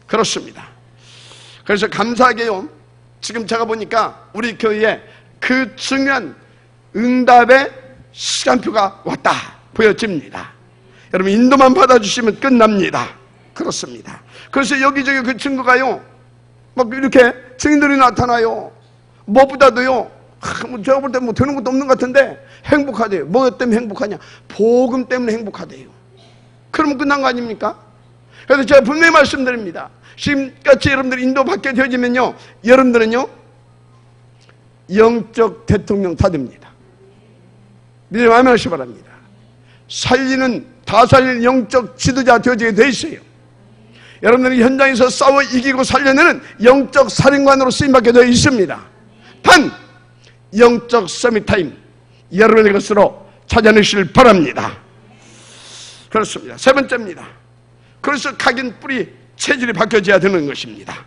그렇습니다. 그래서 감사하게요 지금 제가 보니까 우리 교회에 그 중요한 응답의 시간표가 왔다 보여집니다. 여러분 인도만 받아주시면 끝납니다. 그렇습니다. 그래서 여기저기 그 친구가요 막 이렇게 증인들이 나타나요. 무엇보다도요 제가 볼 때 뭐 되는 것도 없는 것 같은데 행복하대요. 뭐 때문에 행복하냐? 복음 때문에 행복하대요. 그러면 끝난 거 아닙니까? 그래서 제가 분명히 말씀드립니다. 지금같이 여러분들이 인도받게 되어지면요, 여러분들은요 영적 대통령 다 됩니다. 믿음 아멘 하시기 바랍니다. 다 살리는 영적 지도자 되어지게 돼 있어요. 여러분들이 현장에서 싸워 이기고 살려내는 영적 사령관으로 쓰임받게 되어 있습니다. 단 영적 서밋타임 여러분의 것으로 찾아내시길 바랍니다. 그렇습니다. 세 번째입니다. 그래서 각인 뿌리 체질이 바뀌어져야 되는 것입니다.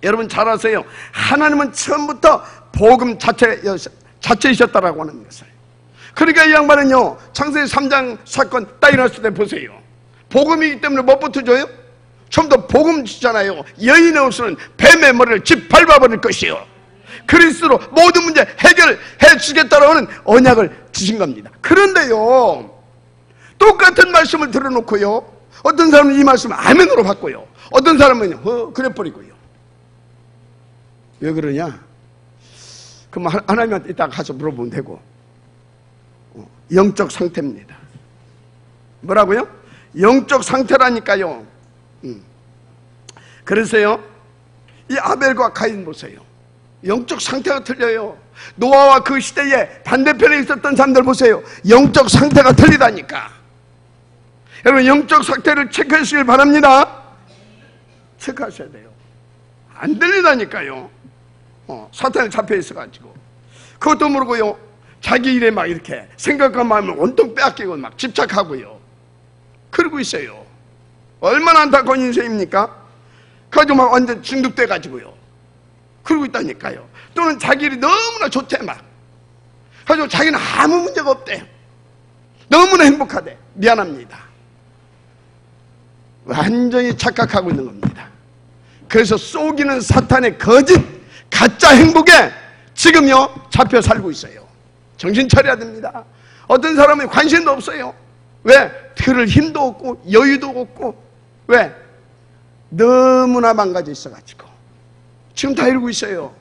여러분 잘 아세요. 하나님은 처음부터 복음 자체이셨다라고 하는 것을. 그러니까 이 양반은요, 창세기 3장 사건 딱 일어났을 때 보세요. 복음이기 때문에 뭐부터 줘요? 처음부터 복음 주잖아요. 여인의 옷은 뱀의 머리를 짓밟아버릴 것이요, 그리스도로 모든 문제 해결해 주겠다라고 하는 언약을 주신 겁니다. 그런데요, 똑같은 말씀을 들어놓고요, 어떤 사람은 이 말씀을 아멘으로 받고요, 어떤 사람은 그래 버리고요. 왜 그러냐? 그럼 하나님한테 이따가 가서 물어보면 되고. 영적 상태입니다. 뭐라고요? 영적 상태라니까요. 그래서요, 이 아벨과 가인 보세요. 영적 상태가 틀려요. 노아와 그 시대에 반대편에 있었던 사람들 보세요. 영적 상태가 틀리다니까. 여러분 영적 상태를 체크하시길 바랍니다. 체크하셔야 돼요. 안 들리다니까요. 사탄에 잡혀 있어가지고. 그것도 모르고요, 자기 일에 막 이렇게 생각과 마음을 온통 빼앗기고 막 집착하고요, 그러고 있어요. 얼마나 안타까운 인생입니까? 그래가지고 막 완전 중독돼 가지고요 그러고 있다니까요. 또는 자기 일이 너무나 좋대 막. 그래가지고 자기는 아무 문제가 없대. 너무나 행복하대. 미안합니다. 완전히 착각하고 있는 겁니다. 그래서 속이는 사탄의 거짓 가짜 행복에 지금요 잡혀 살고 있어요. 정신 차려야 됩니다. 어떤 사람은 관심도 없어요. 왜? 들을 힘도 없고 여유도 없고. 왜? 너무나 망가져 있어가지고 지금 다 이러고 있어요.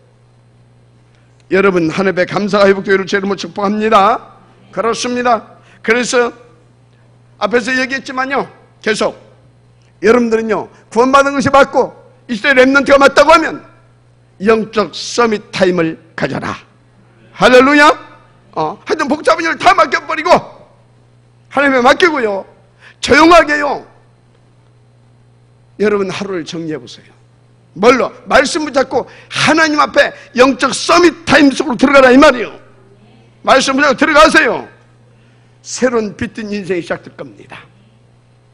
여러분 하늘의 감사가 회복되기를 주님으로 축복합니다. 그렇습니다. 그래서 앞에서 얘기했지만요, 계속 여러분들은요 구원받은 것이 맞고 이 시대 렘넌트가 맞다고 하면 영적 서밋 타임을 가져라. 할렐루야. 하여튼 복잡한 일을 다 맡겨버리고 하나님에 맡기고요, 조용하게요, 여러분 하루를 정리해보세요. 뭘로? 말씀 붙잡고 하나님 앞에 영적 서밋 타임 속으로 들어가라 이 말이에요. 말씀 붙잡고 들어가세요. 새로운 빛든 인생이 시작될 겁니다.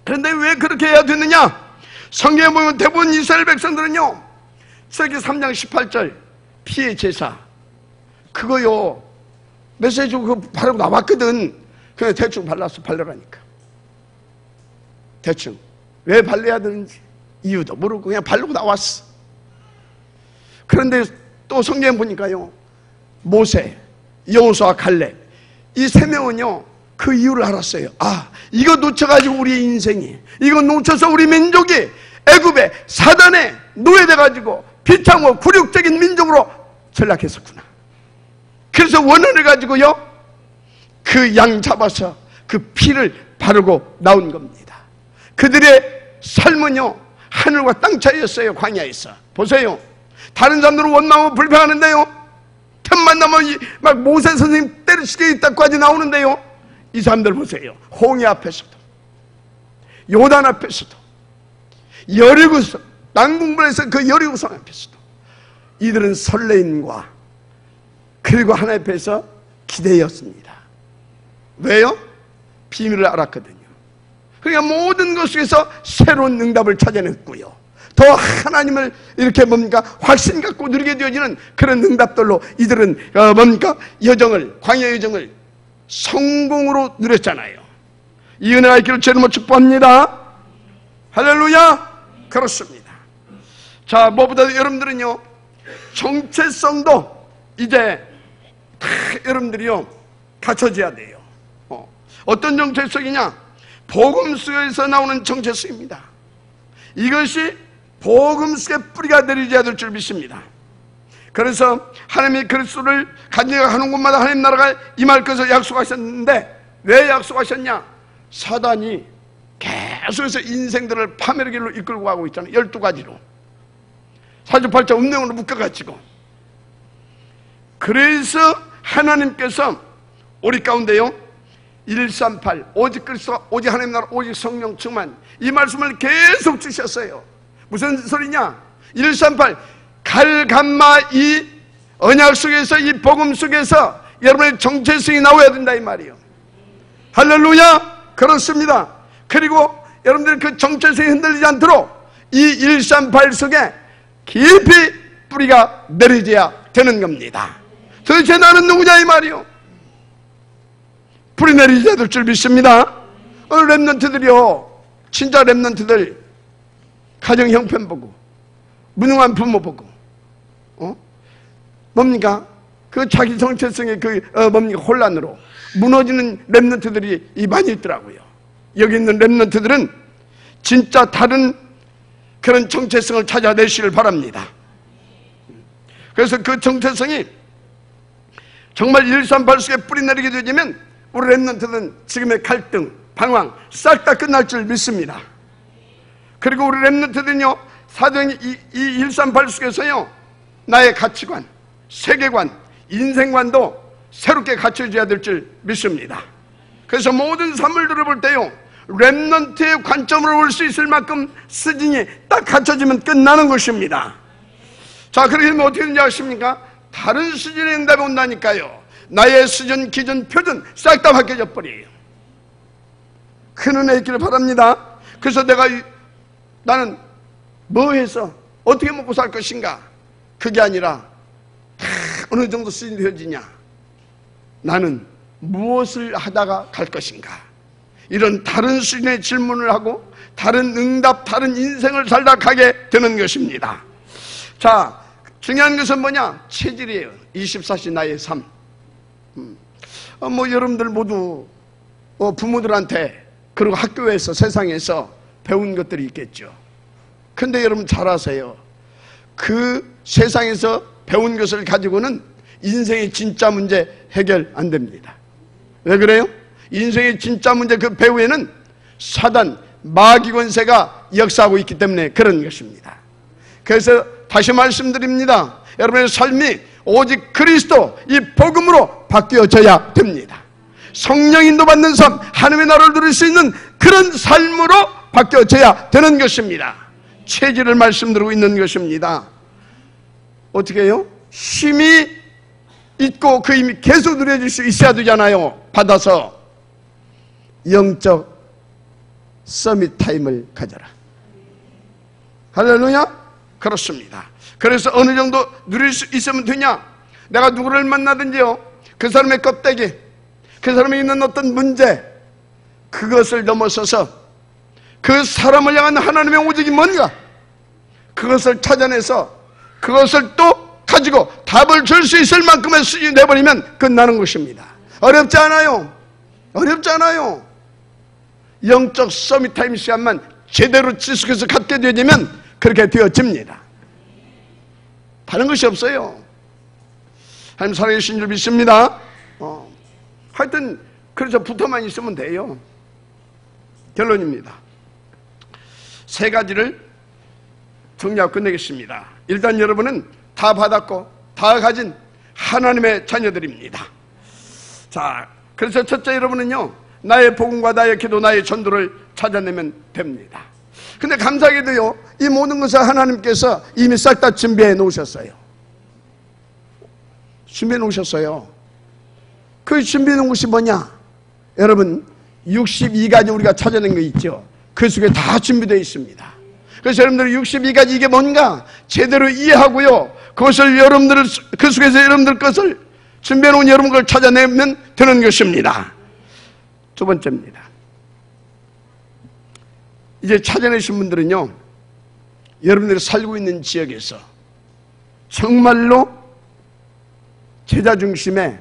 그런데 왜 그렇게 해야 되느냐? 성경에 보면 대부분 이스라엘 백성들은요, 세기 3장 18절 피의 제사 그거요 메시지 그거 바르고 나왔거든. 그냥 대충 발라라니까. 대충. 왜 발라야 되는지 이유도 모르고 그냥 바르고 나왔어. 그런데 또 성경에 보니까요, 모세, 여호수아, 갈렙 이 세 명은요 그 이유를 알았어요. 아, 이거 놓쳐가지고 우리의 인생이, 이거 놓쳐서 우리 민족이 애굽의 사단에 노예돼가지고 비참하고 굴욕적인 민족으로 전락했었구나. 그래서 원한을 가지고요 그 양 잡아서 그 피를 바르고 나온 겁니다. 그들의 삶은요 하늘과 땅 차이였어요. 광야에서 보세요. 다른 사람들은 원망하고 불평하는데요, 틈만 나면 막 모세 선생님 때려치게 있다까지 나오는데요, 이 사람들 보세요. 홍해 앞에서도 요단 앞에서도 여리고성 남궁분에서 그 여리고성 앞에서도 이들은 설레임과 그리고 하나님 앞에서 기대였습니다. 왜요? 비밀을 알았거든요. 그러니까 모든 것 속에서 새로운 응답을 찾아냈고요, 더 하나님을 이렇게 뭡니까 확신 갖고 누리게 되어지는 그런 응답들로 이들은 뭡니까 여정을, 광야 여정을 성공으로 누렸잖아요. 이 은혜가 있기를 주님으로 축복합니다. 할렐루야. 그렇습니다. 자, 무엇보다도 여러분들은요 정체성도 이제 다 여러분들이요 갖춰져야 돼요. 어떤 정체성이냐? 복음서에서 나오는 정체성입니다. 이것이 복음서의 뿌리가 내려져야 될 줄 믿습니다. 그래서 하나님이 그리스도를 간증하는 곳마다 하나님 나라가 임할 것을 약속하셨는데 왜 약속하셨냐? 사단이 계속해서 인생들을 파멸의 길로 이끌고 가고 있잖아요. 12가지로 사주팔자 운명으로 묶어가지고. 그래서 하나님께서 우리 가운데요 138 오직 그리스도 오직 하나님 나라 오직 성령 충만, 이 말씀을 계속 주셨어요. 무슨 소리냐? 138 갈감마 이 언약 속에서, 이 복음 속에서 여러분의 정체성이 나와야 된다 이 말이에요. 할렐루야. 그렇습니다. 그리고 여러분들 그 정체성이 흔들리지 않도록 이 138 속에 깊이 뿌리가 내려져야 되는 겁니다. 도대체 나는 누구냐 이 말이요. 뿌리 내리져야 될 줄 믿습니다. 오늘 랩런트들이요, 진짜 랩런트들 가정 형편 보고, 무능한 부모 보고, 뭡니까? 그 자기 정체성의 뭡니까? 혼란으로 무너지는 랩런트들이 많이 있더라고요. 여기 있는 랩런트들은 진짜 다른 그런 정체성을 찾아내시길 바랍니다. 그래서 그 정체성이 정말 138 속에 뿌리 내리게 되면 우리 랩런트들은 지금의 갈등, 방황 싹 다 끝날 줄 믿습니다. 그리고 우리 랩런트들은요, 사도행전 이 138 속에서요, 나의 가치관, 세계관, 인생관도 새롭게 갖춰져야 될 줄 믿습니다. 그래서 모든 삶을 들어볼 때요, 랩런트의 관점으로 볼 수 있을 만큼 스징이 딱 갖춰지면 끝나는 것입니다. 자, 그렇게 되면 어떻게 되는지 아십니까? 다른 수준의 응답이 온다니까요. 나의 수준, 기준, 표준 싹 다 바뀌어져 버려요. 큰 은혜 있기를 바랍니다. 그래서 나는 뭐 해서 어떻게 먹고 살 것인가? 그게 아니라 다 어느 정도 수준이 되어지냐? 나는 무엇을 하다가 갈 것인가? 이런 다른 수준의 질문을 하고 다른 응답, 다른 인생을 살다 가게 되는 것입니다. 자, 중요한 것은 뭐냐? 체질이에요. 24시 나의 삶. 여러분들 모두 부모들한테 그리고 학교에서 세상에서 배운 것들이 있겠죠. 근데 여러분 잘 아세요. 그 세상에서 배운 것을 가지고는 인생의 진짜 문제 해결 안 됩니다. 왜 그래요? 인생의 진짜 문제 그 배후에는 사단, 마귀 권세가 역사하고 있기 때문에 그런 것입니다. 그래서 다시 말씀드립니다. 여러분의 삶이 오직 그리스도 이 복음으로 바뀌어져야 됩니다. 성령 인도받는 삶, 하나님의 나라를 누릴 수 있는 그런 삶으로 바뀌어져야 되는 것입니다. 체질을 말씀드리고 있는 것입니다. 어떻게 해요? 힘이 있고 그 힘이 계속 누려질 수 있어야 되잖아요. 받아서 영적 서밋 타임을 가져라. 할렐루야. 그렇습니다. 그래서 어느 정도 누릴 수 있으면 되냐? 내가 누구를 만나든지요, 그 사람의 껍데기, 그 사람이 있는 어떤 문제, 그것을 넘어서서 그 사람을 향한 하나님의 오직이 뭔가, 그것을 찾아내서 그것을 또 가지고 답을 줄 수 있을 만큼의 수준이 내버리면 끝나는 것입니다. 어렵지 않아요. 어렵지 않아요. 영적 서밋타임 시간만 제대로 지속해서 갖게 되면 그렇게 되어집니다. 다른 것이 없어요. 하나님 살아계신 줄 믿습니다. 하여튼 그래서 붙어만 있으면 돼요. 결론입니다. 세 가지를 정리하고 끝내겠습니다. 일단 여러분은 다 받았고 다 가진 하나님의 자녀들입니다. 자, 그래서 첫째, 여러분은요, 나의 복음과 나의 기도, 나의 전도를 찾아내면 됩니다. 근데 감사하게도요, 이 모든 것을 하나님께서 이미 싹 다 준비해 놓으셨어요. 준비해 놓으셨어요. 그 준비해 놓은 것이 뭐냐? 여러분, 62가지 우리가 찾아낸 거 있죠? 그 속에 다 준비되어 있습니다. 그래서 여러분들 62가지 이게 뭔가 제대로 이해하고요, 그것을 여러분들, 그 속에서 여러분들 것을 준비해 놓은 여러분 걸 찾아내면 되는 것입니다. 두 번째입니다. 이제 찾아내신 분들은요, 여러분들이 살고 있는 지역에서 정말로 제자 중심의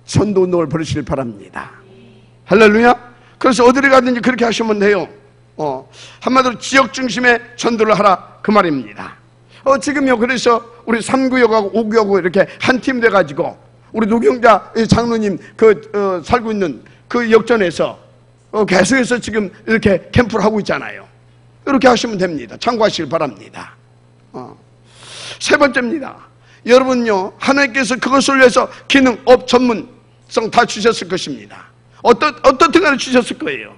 전도 운동을 벌이시길 바랍니다. 할렐루야. 그래서 어디를 가든지 그렇게 하시면 돼요. 한마디로 지역 중심의 전도를 하라, 그 말입니다. 지금요, 그래서 우리 3구역하고 5구역하고 이렇게 한 팀 돼가지고 우리 노경자 장로님 살고 있는 그 역전에서 계속해서 지금 이렇게 캠프를 하고 있잖아요. 이렇게 하시면 됩니다. 참고하시길 바랍니다. 세 번째입니다. 여러분요, 하나님께서 그것을 위해서 기능, 업, 전문성 다 주셨을 것입니다. 어떻든 간에 주셨을 거예요.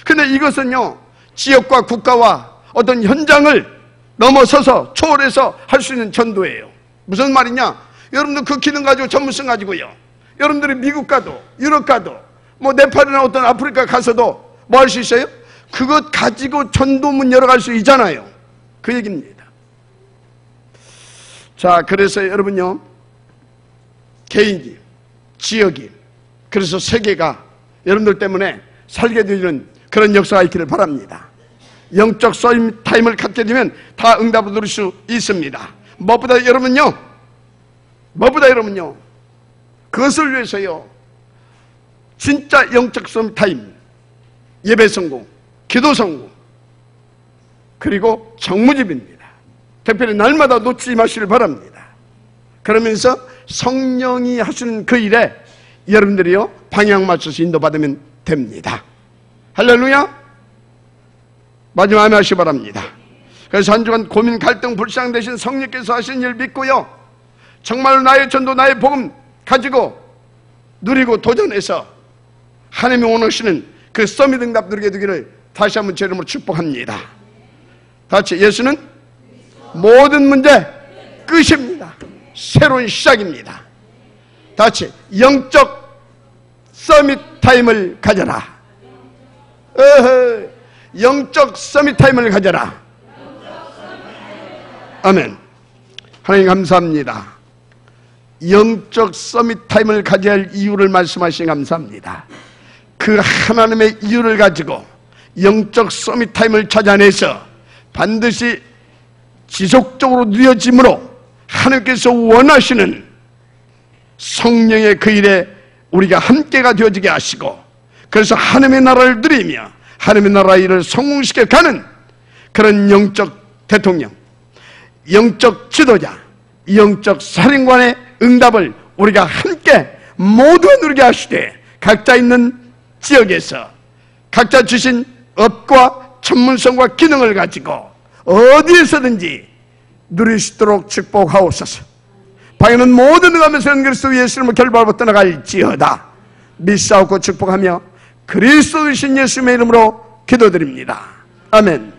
근데 이것은요, 지역과 국가와 어떤 현장을 넘어서서 초월해서 할 수 있는 전도예요. 무슨 말이냐? 여러분들 그 기능 가지고 전문성 가지고요, 여러분들이 미국 가도 유럽 가도 뭐 네팔이나 어떤 아프리카 가서도 뭐 할 수 있어요? 그것 가지고 전도문 열어갈 수 있잖아요. 그 얘기입니다. 자, 그래서 여러분요, 개인이, 지역이, 그래서 세계가 여러분들 때문에 살게 되는 그런 역사가 있기를 바랍니다. 영적 쏘임 타임을 갖게 되면 다 응답을 누릴 수 있습니다. 무엇보다 여러분요, 그것을 위해서요, 진짜 영적 쏘임 타임, 예배 성공, 기도 성공, 그리고 정무집입니다. 특별히 날마다 놓치지 마시길 바랍니다. 그러면서 성령이 하시는 그 일에 여러분들이요, 방향 맞춰서 인도받으면 됩니다. 할렐루야. 마지막 아멘 하시기 바랍니다. 그래서 한 주간 고민, 갈등, 불쌍 대신 성령께서 하신 일 믿고요, 정말로 나의 전도, 나의 복음 가지고 누리고 도전해서 하나님이 원하시는 그 서밋 응답 누리게 되기를 다시 한번 제 이름으로 축복합니다. 다 같이, 예수는 모든 문제 끝입니다. 새로운 시작입니다. 다 같이, 영적 서밋 타임을 가져라. 영적 서밋 타임을 가져라. 아멘. 하나님 감사합니다. 영적 서밋 타임을 가져야 할 이유를 말씀하시니 감사합니다. 그 하나님의 이유를 가지고 영적 서밋 타임을 찾아내서 반드시 지속적으로 누려짐으로 하나님께서 원하시는 성령의 그 일에 우리가 함께가 되어지게 하시고, 그래서 하나님의 나라를 누리며 하나님의 나라 일을 성공시켜 가는 그런 영적 대통령, 영적 지도자, 영적 사령관의 응답을 우리가 함께 모두 누리게 하시되, 각자 있는 지역에서 각자 주신 업과 전문성과 기능을 가지고 어디에서든지 누릴 수 있도록 축복하옵소서. 방해는 모든 응하면서 그리스도 예수님을 결박하고 떠나갈지어다 믿사옵고 축복하며 그리스도이신 예수님의 이름으로 기도드립니다. 아멘.